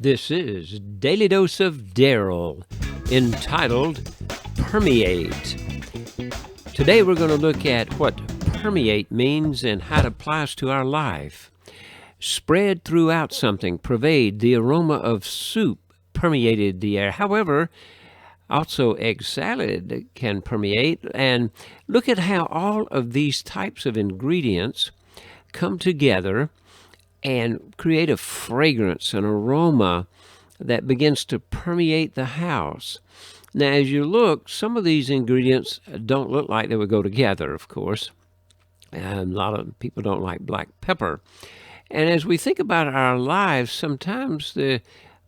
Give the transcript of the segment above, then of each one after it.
This is Daily Dose of Daryl, entitled Permeate. Today we're going to look at what permeate means and how it applies to our life. Spread throughout something, pervade, the aroma of soup permeated the air. However, also egg salad can permeate. And look at how all of these types of ingredients come together and create a fragrance, an aroma that begins to permeate the house. Now, as you look, some of these ingredients don't look like they would go together, of course. A lot of people don't like black pepper. And as we think about our lives, sometimes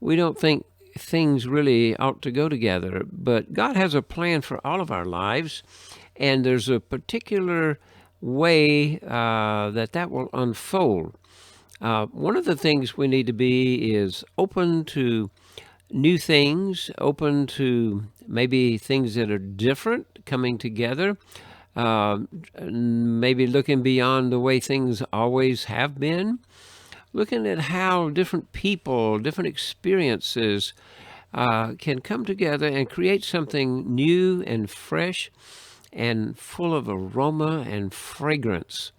we don't think things really ought to go together. But God has a plan for all of our lives, and there's a particular way that will unfold. One of the things we need to be is open to new things, open to maybe things that are different coming together, maybe looking beyond the way things always have been, looking at how different people, different experiences can come together and create something new and fresh and full of aroma and fragrance.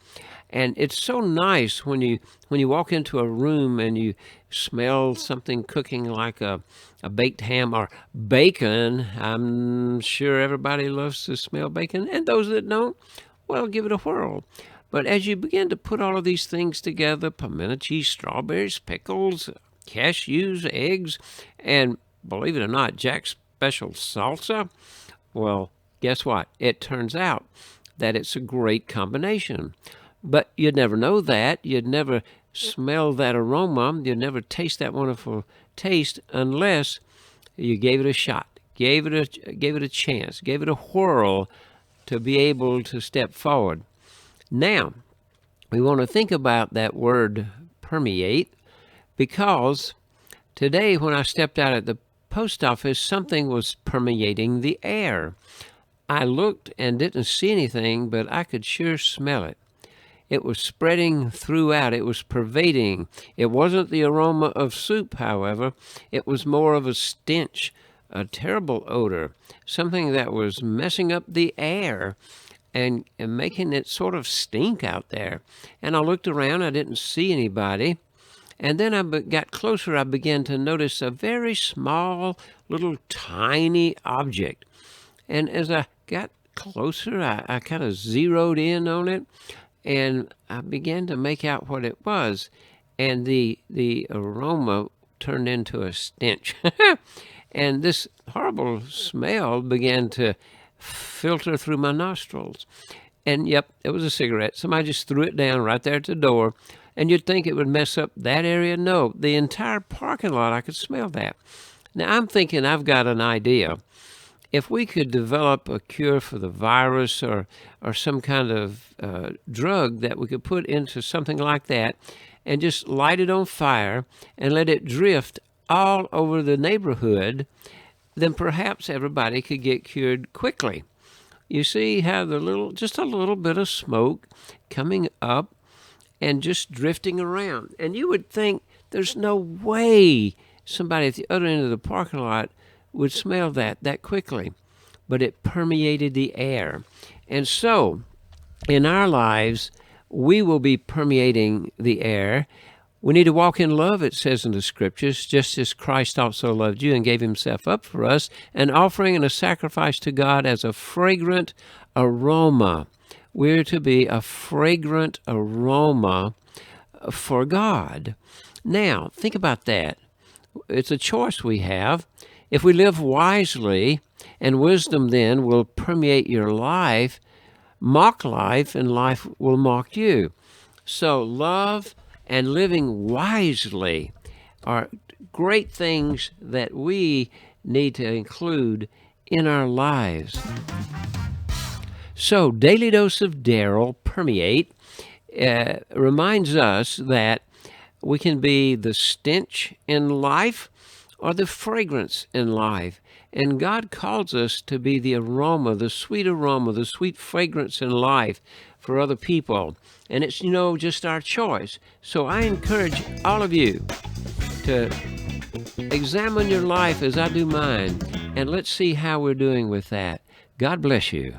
And it's so nice when you walk into a room and you smell something cooking like a baked ham or bacon. I'm sure everybody loves to smell bacon, and those that don't, well, give it a whirl. But as you begin to put all of these things together, pimento cheese, strawberries, pickles, cashews, eggs, and believe it or not, Jack's Special salsa, well, guess what? It turns out that it's a great combination. But you'd never know that. You'd never smell that aroma. You'd never taste that wonderful taste unless you gave it a shot, gave it a chance, gave it a whirl to be able to step forward. Now, we want to think about that word permeate, because today when I stepped out at the post office, something was permeating the air. I looked and didn't see anything, but I could sure smell it. It was spreading throughout. It was pervading. It wasn't the aroma of soup, however. It was more of a stench, a terrible odor, something that was messing up the air and making it sort of stink out there. And I looked around. I didn't see anybody. And then I got closer. I began to notice a very small, little tiny object. And as I got closer, I kind of zeroed in on it. And I began to make out what it was, and the aroma turned into a stench. And this horrible smell began to filter through my nostrils. And yep, it was a cigarette. Somebody just threw it down right there at the door, and you'd think it would mess up that area. No, the entire parking lot, I could smell that. Now, I'm thinking I've got an idea. If we could develop a cure for the virus or some kind of drug that we could put into something like that and just light it on fire and let it drift all over the neighborhood, then perhaps everybody could get cured quickly. You see how just a little bit of smoke coming up and just drifting around. And you would think there's no way somebody at the other end of the parking lot would smell that quickly, but it permeated the air. And so in our lives, we will be permeating the air. We need to walk in love, it says in the scriptures, just as Christ also loved you and gave himself up for us, an offering and a sacrifice to God as a fragrant aroma. We're to be a fragrant aroma for God. Now, think about that. It's a choice we have. If we live wisely, and wisdom then will permeate your life, mock life, and life will mock you. So love and living wisely are great things that we need to include in our lives. So Daily Dose of Daryl, Permeate, reminds us that we can be the stench in life or the fragrance in life. And God calls us to be the aroma, the sweet fragrance in life for other people. And it's, just our choice. So I encourage all of you to Examine your life as I do mine, and let's see how we're doing with that. God bless you.